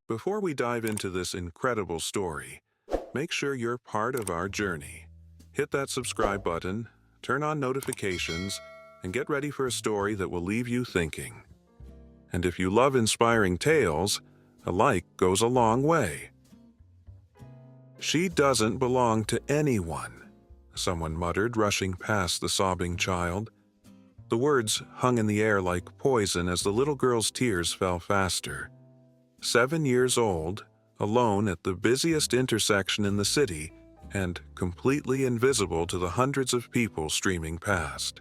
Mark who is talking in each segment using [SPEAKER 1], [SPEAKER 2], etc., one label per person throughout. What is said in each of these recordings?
[SPEAKER 1] Before we dive into this incredible story, make sure you're part of our journey. Hit that subscribe button, turn on notifications, and get ready for a story that will leave you thinking. And if you love inspiring tales, a like goes a long way. "She doesn't belong to anyone," someone muttered, rushing past the sobbing child. The words hung in the air like poison as the little girl's tears fell faster. 7 years old, alone at the busiest intersection in the city, and completely invisible to the hundreds of people streaming past.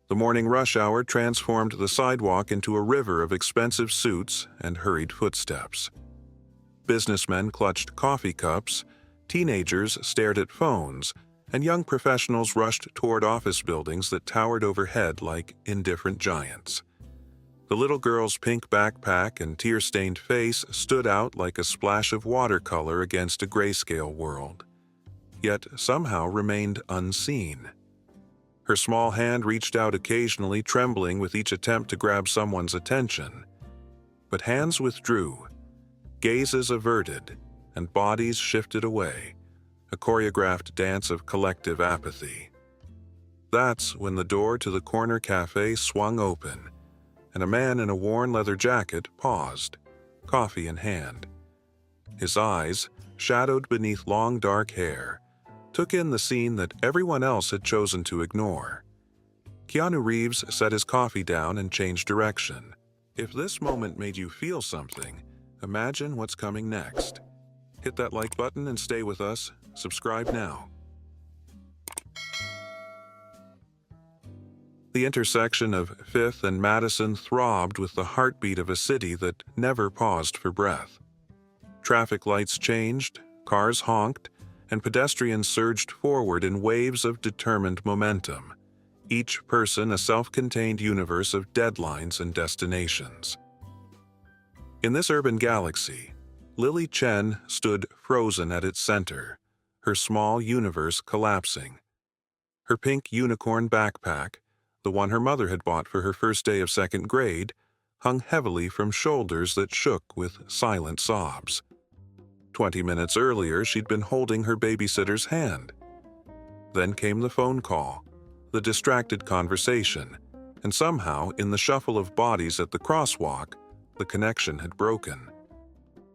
[SPEAKER 1] The morning rush hour transformed the sidewalk into a river of expensive suits and hurried footsteps. Businessmen clutched coffee cups, teenagers stared at phones, and young professionals rushed toward office buildings that towered overhead like indifferent giants. The little girl's pink backpack and tear-stained face stood out like a splash of watercolor against a grayscale world, yet somehow remained unseen. Her small hand reached out occasionally, trembling with each attempt to grab someone's attention. But hands withdrew, gazes averted, and bodies shifted away, a choreographed dance of collective apathy. That's when the door to the corner cafe swung open, and a man in a worn leather jacket paused, coffee in hand. His eyes, shadowed beneath long dark hair, took in the scene that everyone else had chosen to ignore. Keanu Reeves set his coffee down and changed direction. If this moment made you feel something, imagine what's coming next. Hit that like button and stay with us. Subscribe now. The intersection of 5th and Madison throbbed with the heartbeat of a city that never paused for breath. Traffic lights changed, cars honked, and pedestrians surged forward in waves of determined momentum, each person a self-contained universe of deadlines and destinations. In this urban galaxy, Lily Chen stood frozen at its center, her small universe collapsing. Her pink unicorn backpack, the one her mother had bought for her first day of second grade, hung heavily from shoulders that shook with silent sobs. 20 minutes earlier, she'd been holding her babysitter's hand. Then came the phone call, the distracted conversation, and somehow, in the shuffle of bodies at the crosswalk, the connection had broken.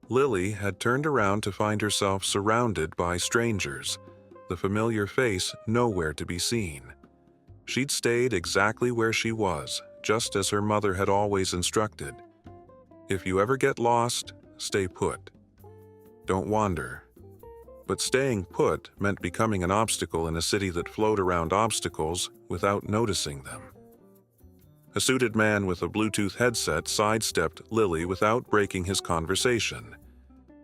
[SPEAKER 1] Lily had turned around to find herself surrounded by strangers, the familiar face nowhere to be seen. She'd stayed exactly where she was, just as her mother had always instructed. If you ever get lost, stay put. Don't wander. But staying put meant becoming an obstacle in a city that flowed around obstacles without noticing them. A suited man with a Bluetooth headset sidestepped Lily without breaking his conversation.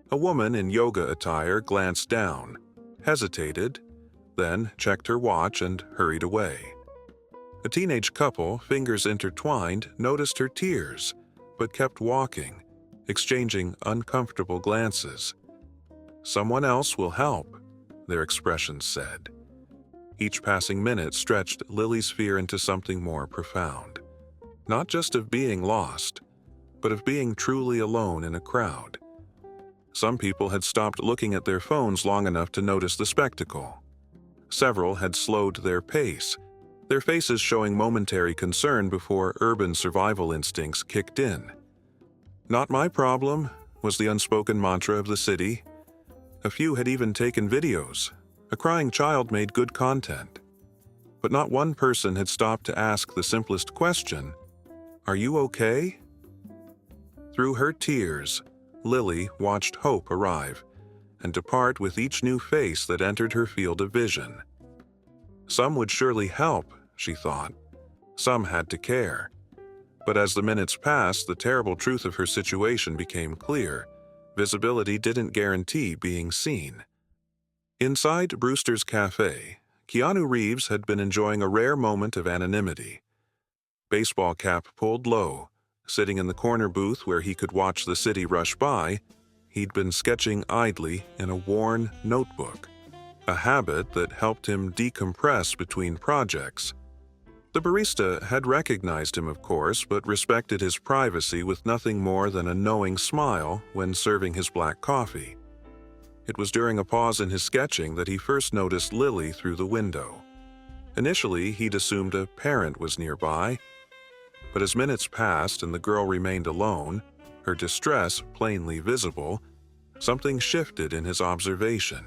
[SPEAKER 1] A woman in yoga attire glanced down, hesitated, then checked her watch and hurried away. A teenage couple, fingers intertwined, noticed her tears, but kept walking, exchanging uncomfortable glances. "Someone else will help," their expressions said. Each passing minute stretched Lily's fear into something more profound. Not just of being lost, but of being truly alone in a crowd. Some people had stopped looking at their phones long enough to notice the spectacle. Several had slowed their pace, their faces showing momentary concern before urban survival instincts kicked in. "Not my problem," was the unspoken mantra of the city. A few had even taken videos. A crying child made good content. But not one person had stopped to ask the simplest question, "Are you okay?" Through her tears, Lily watched hope arrive and depart with each new face that entered her field of vision. Some would surely help, she thought. Some had to care. But as the minutes passed, the terrible truth of her situation became clear. Visibility didn't guarantee being seen. Inside Brewster's Cafe, Keanu Reeves had been enjoying a rare moment of anonymity. Baseball cap pulled low, sitting in the corner booth where he could watch the city rush by, he'd been sketching idly in a worn notebook, a habit that helped him decompress between projects. The barista had recognized him, of course, but respected his privacy with nothing more than a knowing smile when serving his black coffee. It was during a pause in his sketching that he first noticed Lily through the window. Initially, he'd assumed a parent was nearby, but as minutes passed and the girl remained alone, her distress plainly visible, something shifted in his observation.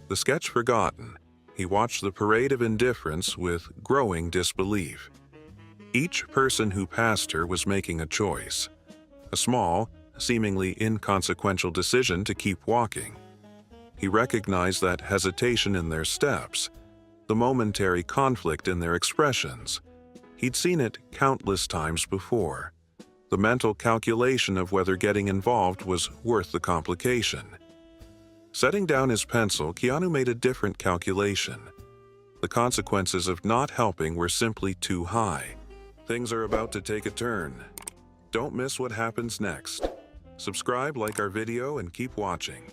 [SPEAKER 1] The sketch forgotten, he watched the parade of indifference with growing disbelief. Each person who passed her was making a choice, a small, seemingly inconsequential decision to keep walking. He recognized that hesitation in their steps, the momentary conflict in their expressions. He'd seen it countless times before. The mental calculation of whether getting involved was worth the complication. Setting down his pencil, Keanu made a different calculation. The consequences of not helping were simply too high. Things are about to take a turn. Don't miss what happens next. Subscribe, like our video, and keep watching.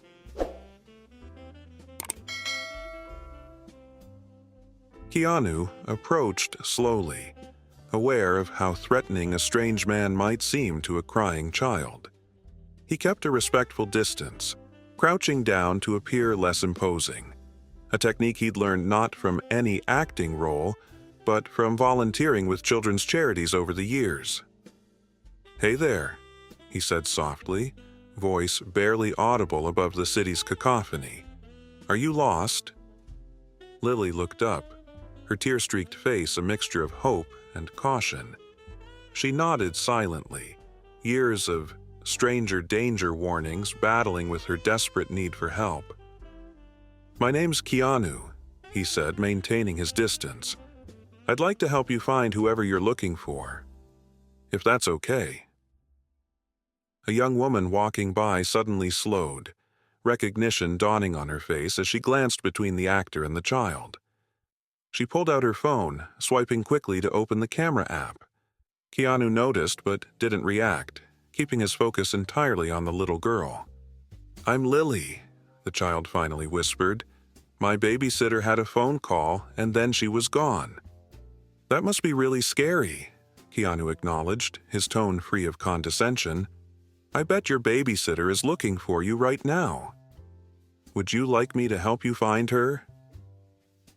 [SPEAKER 1] Keanu approached slowly, aware of how threatening a strange man might seem to a crying child. He kept a respectful distance, crouching down to appear less imposing, a technique he'd learned not from any acting role, but from volunteering with children's charities over the years. "Hey there," he said softly, voice barely audible above the city's cacophony. "Are you lost?" Lily looked up, her tear-streaked face a mixture of hope and caution. She nodded silently, years of stranger danger warnings battling with her desperate need for help. "My name's Keanu," he said, maintaining his distance. "I'd like to help you find whoever you're looking for, if that's okay." A young woman walking by suddenly slowed, recognition dawning on her face as she glanced between the actor and the child. She pulled out her phone, swiping quickly to open the camera app. Keanu noticed but didn't react, keeping his focus entirely on the little girl. "I'm Lily," the child finally whispered. "My babysitter had a phone call and then she was gone." "That must be really scary," Keanu acknowledged, his tone free of condescension. "I bet your babysitter is looking for you right now. Would you like me to help you find her?"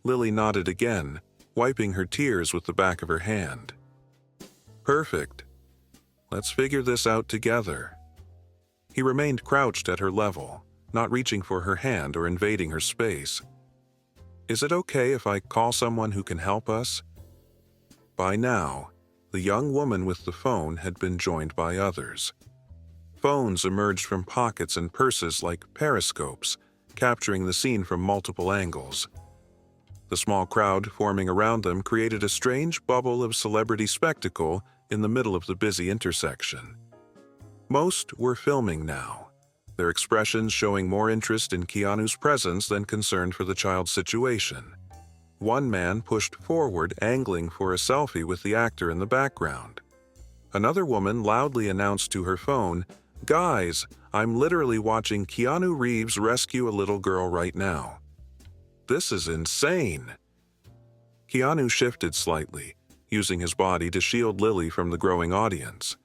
[SPEAKER 1] Lily nodded again, wiping her tears with the back of her hand. "Perfect. Let's figure this out together." He remained crouched at her level, not reaching for her hand or invading her space. "Is it okay if I call someone who can help us?" By now, the young woman with the phone had been joined by others. Phones emerged from pockets and purses like periscopes, capturing the scene from multiple angles. The small crowd forming around them created a strange bubble of celebrity spectacle in the middle of the busy intersection. Most were filming now, their expressions showing more interest in Keanu's presence than concern for the child's situation. One man pushed forward, angling for a selfie with the actor in the background. Another woman loudly announced to her phone, "Guys, I'm literally watching Keanu Reeves rescue a little girl right now. This is insane." Keanu shifted slightly, using his body to shield Lily from the growing audience.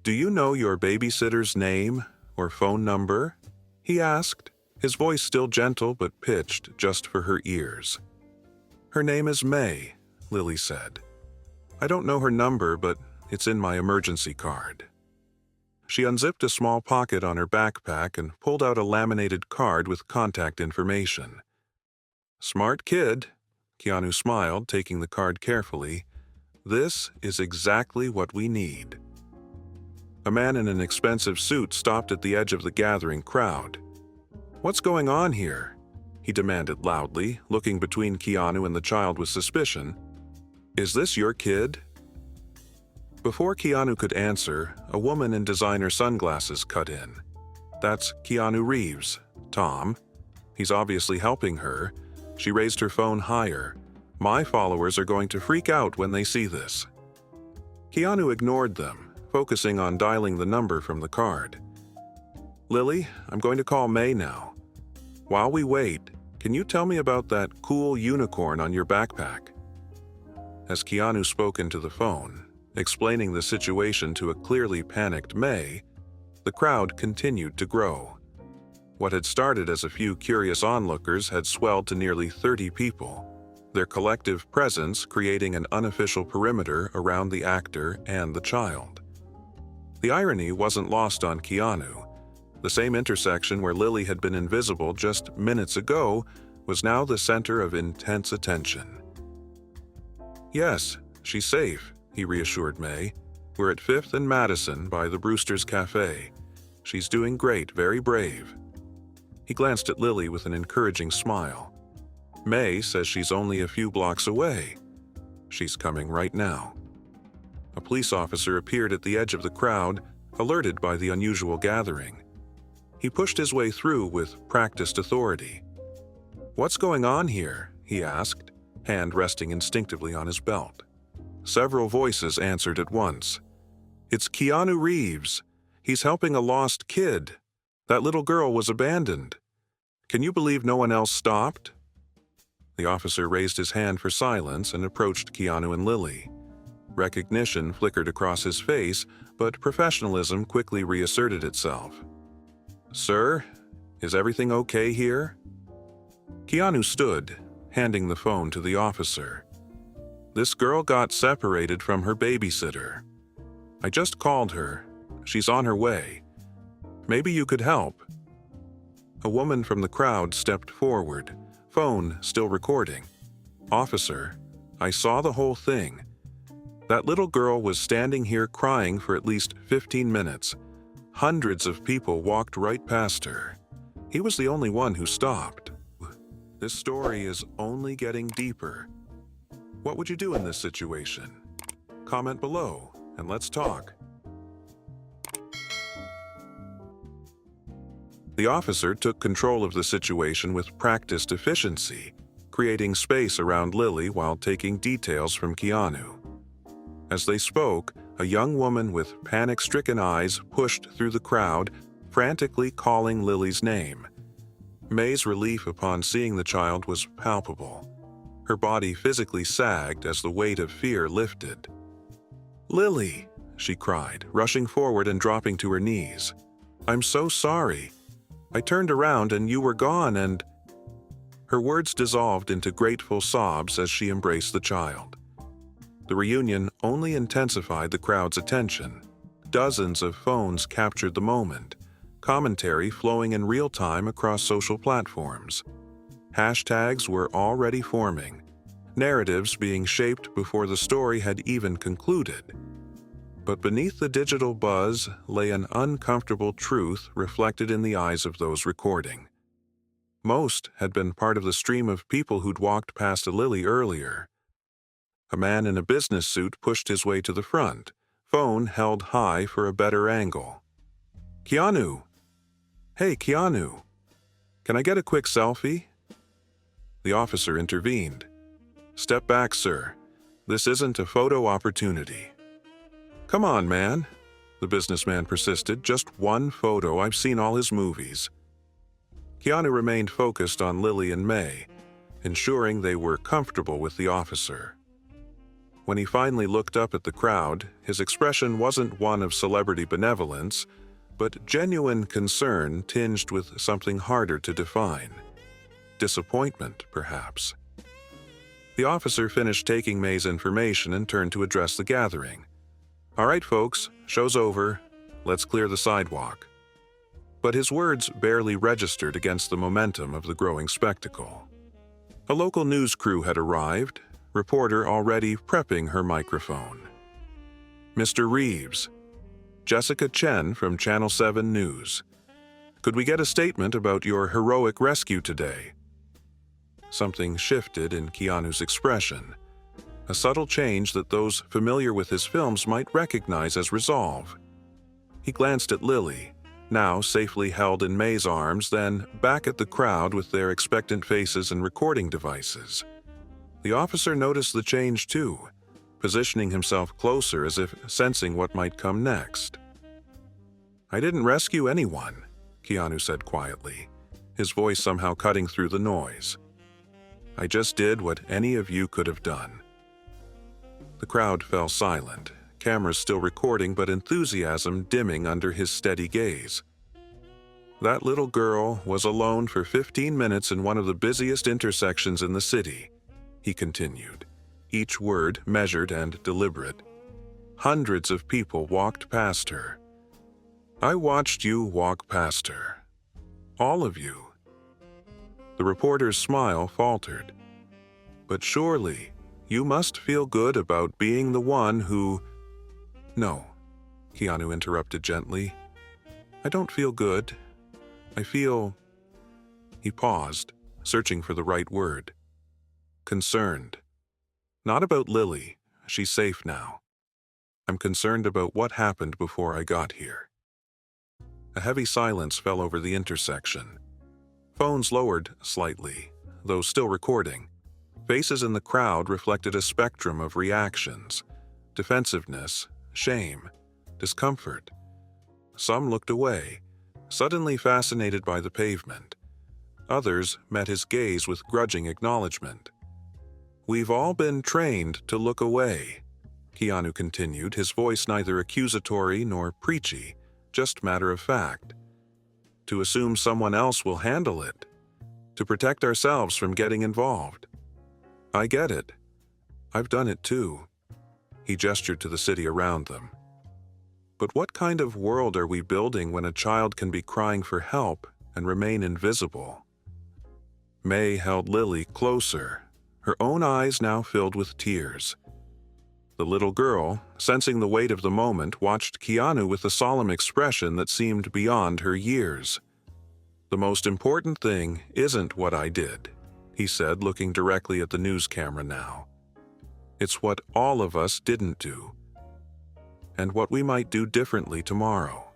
[SPEAKER 1] "Do you know your babysitter's name or phone number?" he asked, his voice still gentle but pitched just for her ears. "Her name is May," Lily said. "I don't know her number, but it's in my emergency card." She unzipped a small pocket on her backpack and pulled out a laminated card with contact information. "Smart kid," Keanu smiled, taking the card carefully. "This is exactly what we need." A man in an expensive suit stopped at the edge of the gathering crowd. "What's going on here?" he demanded loudly, looking between Keanu and the child with suspicion. "Is this your kid?" Before Keanu could answer, a woman in designer sunglasses cut in. "That's Keanu Reeves, Tom. He's obviously helping her." She raised her phone higher. "My followers are going to freak out when they see this." Keanu ignored them, focusing on dialing the number from the card. "Lily, I'm going to call May now. While we wait, can you tell me about that cool unicorn on your backpack?" As Keanu spoke into the phone, explaining the situation to a clearly panicked May, the crowd continued to grow. What had started as a few curious onlookers had swelled to nearly 30 people, their collective presence creating an unofficial perimeter around the actor and the child. The irony wasn't lost on Keanu. The same intersection where Lily had been invisible just minutes ago was now the center of intense attention. "Yes, she's safe," he reassured May. "We're at 5th and Madison by the Brewster's Cafe. She's doing great, very brave." He glanced at Lily with an encouraging smile. "May says she's only a few blocks away. She's coming right now." A police officer appeared at the edge of the crowd, alerted by the unusual gathering. He pushed his way through with practiced authority. "What's going on here?" he asked, hand resting instinctively on his belt. Several voices answered at once. "It's Keanu Reeves. He's helping a lost kid. That little girl was abandoned. Can you believe no one else stopped?" The officer raised his hand for silence and approached Keanu and Lily. Recognition flickered across his face, but professionalism quickly reasserted itself. "Sir, is everything okay here?" Keanu stood, handing the phone to the officer. "This girl got separated from her babysitter. I just called her. She's on her way. Maybe you could help." A woman from the crowd stepped forward, phone still recording. "Officer, I saw the whole thing. That little girl was standing here crying for at least 15 minutes. Hundreds of people walked right past her. He was the only one who stopped. This story is only getting deeper. What would you do in this situation? Comment below and let's talk." The officer took control of the situation with practiced efficiency, creating space around Lily while taking details from Keanu. As they spoke, a young woman with panic-stricken eyes pushed through the crowd, frantically calling Lily's name. May's relief upon seeing the child was palpable. Her body physically sagged as the weight of fear lifted. "Lily," she cried, rushing forward and dropping to her knees. "I'm so sorry. I turned around and you were gone and—" Her words dissolved into grateful sobs as she embraced the child. The reunion only intensified the crowd's attention. Dozens of phones captured the moment, commentary flowing in real time across social platforms. Hashtags were already forming, narratives being shaped before the story had even concluded. But beneath the digital buzz lay an uncomfortable truth reflected in the eyes of those recording. Most had been part of the stream of people who'd walked past Lily earlier. A man in a business suit pushed his way to the front, phone held high for a better angle. "Keanu! Hey, Keanu! Can I get a quick selfie?" The officer intervened. "Step back, sir. This isn't a photo opportunity." "Come on, man," the businessman persisted. "Just one photo. I've seen all his movies." Keanu remained focused on Lily and May, ensuring they were comfortable with the officer. When he finally looked up at the crowd, his expression wasn't one of celebrity benevolence, but genuine concern tinged with something harder to define. Disappointment, perhaps. The officer finished taking May's information and turned to address the gathering. "All right, folks, show's over. Let's clear the sidewalk." But his words barely registered against the momentum of the growing spectacle. A local news crew had arrived, reporter already prepping her microphone. "Mr. Reeves, Jessica Chen from Channel 7 News. Could we get a statement about your heroic rescue today?" Something shifted in Keanu's expression, a subtle change that those familiar with his films might recognize as resolve. He glanced at Lily, now safely held in May's arms, then back at the crowd with their expectant faces and recording devices. The officer noticed the change too, positioning himself closer as if sensing what might come next. "I didn't rescue anyone," Keanu said quietly, his voice somehow cutting through the noise. "I just did what any of you could have done." The crowd fell silent, cameras still recording but enthusiasm dimming under his steady gaze. That little girl was alone for 15 minutes in one of the busiest intersections in the city, he continued, each word measured and deliberate. Hundreds of people walked past her. I watched you walk past her. All of you. The reporter's smile faltered. But surely, you must feel good about being the one who… No, Keanu interrupted gently. I don't feel good. I feel… He paused, searching for the right word. Concerned. Not about Lily. She's safe now. I'm concerned about what happened before I got here. A heavy silence fell over the intersection. Phones lowered slightly, though still recording. Faces in the crowd reflected a spectrum of reactions: defensiveness, shame, discomfort. Some looked away, suddenly fascinated by the pavement. Others met his gaze with grudging acknowledgement. We've all been trained to look away, Keanu continued, his voice neither accusatory nor preachy, just matter of fact. To assume someone else will handle it. To protect ourselves from getting involved. I get it. I've done it too. He gestured to the city around them. But what kind of world are we building when a child can be crying for help and remain invisible? May held Lily closer, her own eyes now filled with tears. The little girl, sensing the weight of the moment, watched Keanu with a solemn expression that seemed beyond her years. The most important thing isn't what I did, he said, looking directly at the news camera now. It's what all of us didn't do, and what we might do differently tomorrow.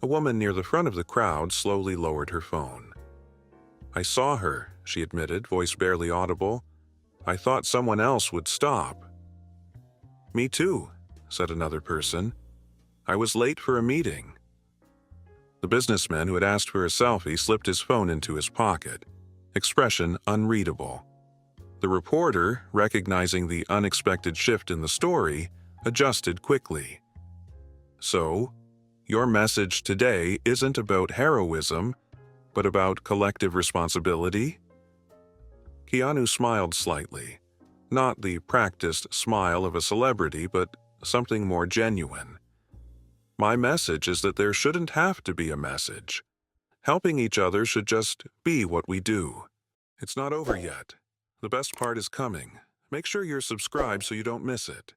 [SPEAKER 1] A woman near the front of the crowd slowly lowered her phone. I saw her, she admitted, voice barely audible. I thought someone else would stop. Me too, said another person. I was late for a meeting. The businessman who had asked for a selfie slipped his phone into his pocket, expression unreadable. The reporter, recognizing the unexpected shift in the story, adjusted quickly. So, your message today isn't about heroism, but about collective responsibility? Keanu smiled slightly, not the practiced smile of a celebrity, but something more genuine. My message is that there shouldn't have to be a message. Helping each other should just be what we do. It's not over yet. The best part is coming. Make sure you're subscribed so you don't miss it.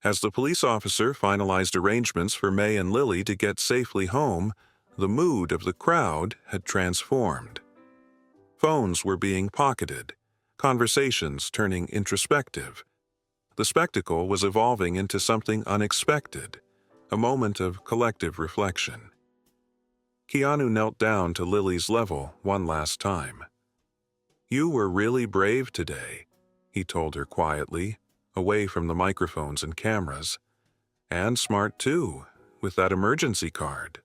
[SPEAKER 1] As the police officer finalized arrangements for May and Lily to get safely home, the mood of the crowd had transformed. Phones were being pocketed, conversations turning introspective. The spectacle was evolving into something unexpected, a moment of collective reflection. Keanu knelt down to Lily's level one last time. You were really brave today, he told her quietly, away from the microphones and cameras. And smart too, with that emergency card.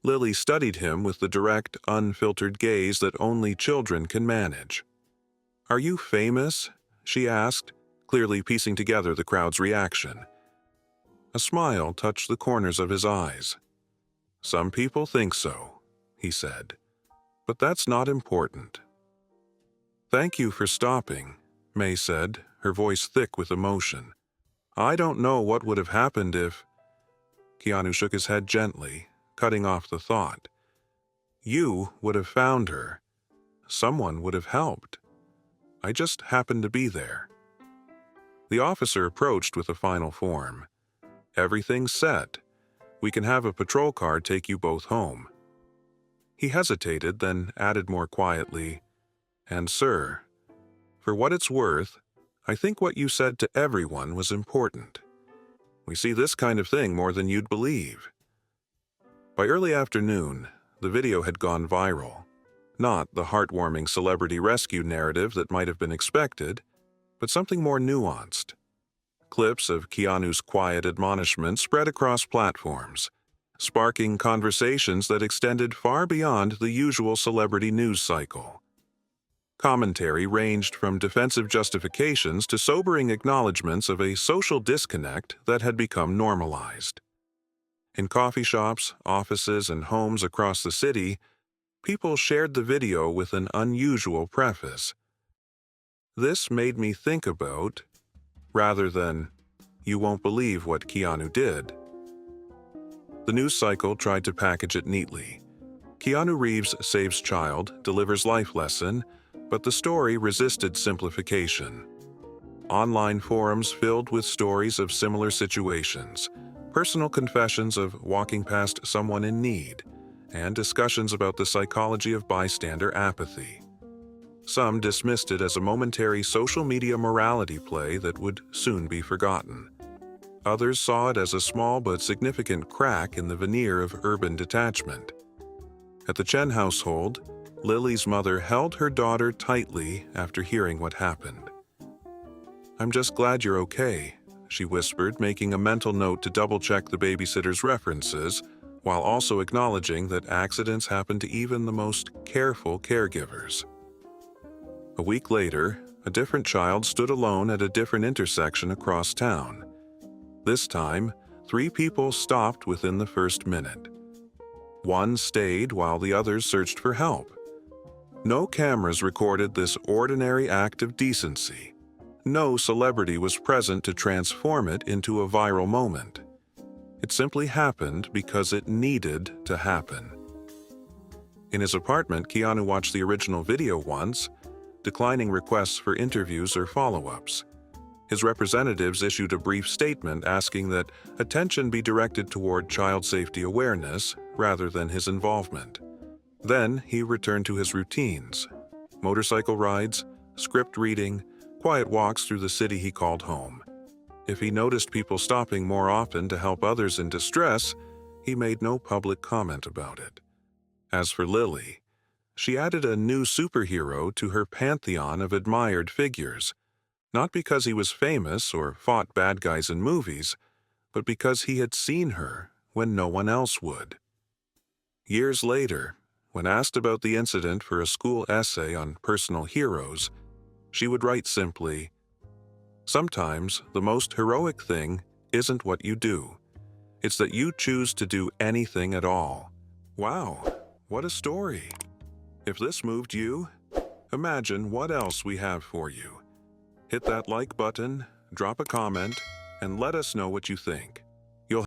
[SPEAKER 1] Lily studied him with the direct, unfiltered gaze that only children can manage. Are you famous? She asked, clearly piecing together the crowd's reaction. A smile touched the corners of his eyes. Some people think so, he said, but that's not important. Thank you for stopping, May said, her voice thick with emotion. I don't know what would have happened if… Keanu shook his head gently, cutting off the thought. You would have found her. Someone would have helped. I just happened to be there. The officer approached with a final form. Everything's set. We can have a patrol car take you both home. He hesitated, then added more quietly, And sir, for what it's worth, I think what you said to everyone was important. We see this kind of thing more than you'd believe. By early afternoon, the video had gone viral. Not the heartwarming celebrity rescue narrative that might have been expected, but something more nuanced. Clips of Keanu's quiet admonishment spread across platforms, sparking conversations that extended far beyond the usual celebrity news cycle. Commentary ranged from defensive justifications to sobering acknowledgments of a social disconnect that had become normalized. In coffee shops, offices, and homes across the city, people shared the video with an unusual preface. "This made me think about," rather than, "You won't believe what Keanu did." The news cycle tried to package it neatly. Keanu Reeves saves child, delivers life lesson, but the story resisted simplification. Online forums filled with stories of similar situations, personal confessions of walking past someone in need, and discussions about the psychology of bystander apathy. Some dismissed it as a momentary social media morality play that would soon be forgotten. Others saw it as a small but significant crack in the veneer of urban detachment. At the Chen household, Lily's mother held her daughter tightly after hearing what happened. "I'm just glad you're okay," she whispered, making a mental note to double-check the babysitter's references, while also acknowledging that accidents happen to even the most careful caregivers. A week later, a different child stood alone at a different intersection across town. This time, 3 people stopped within the first minute. One stayed while the others searched for help. No cameras recorded this ordinary act of decency. No celebrity was present to transform it into a viral moment. It simply happened because it needed to happen. In his apartment, Keanu watched the original video once, declining requests for interviews or follow-ups. His representatives issued a brief statement asking that attention be directed toward child safety awareness rather than his involvement. Then he returned to his routines: motorcycle rides, script reading, quiet walks through the city he called home. If he noticed people stopping more often to help others in distress, he made no public comment about it. As for Lily, she added a new superhero to her pantheon of admired figures, not because he was famous or fought bad guys in movies, but because he had seen her when no one else would. Years later, when asked about the incident for a school essay on personal heroes, she would write simply, "Sometimes the most heroic thing isn't what you do. It's that you choose to do anything at all." Wow, what a story! If this moved you, imagine what else we have for you. Hit that like button, drop a comment, and let us know what you think.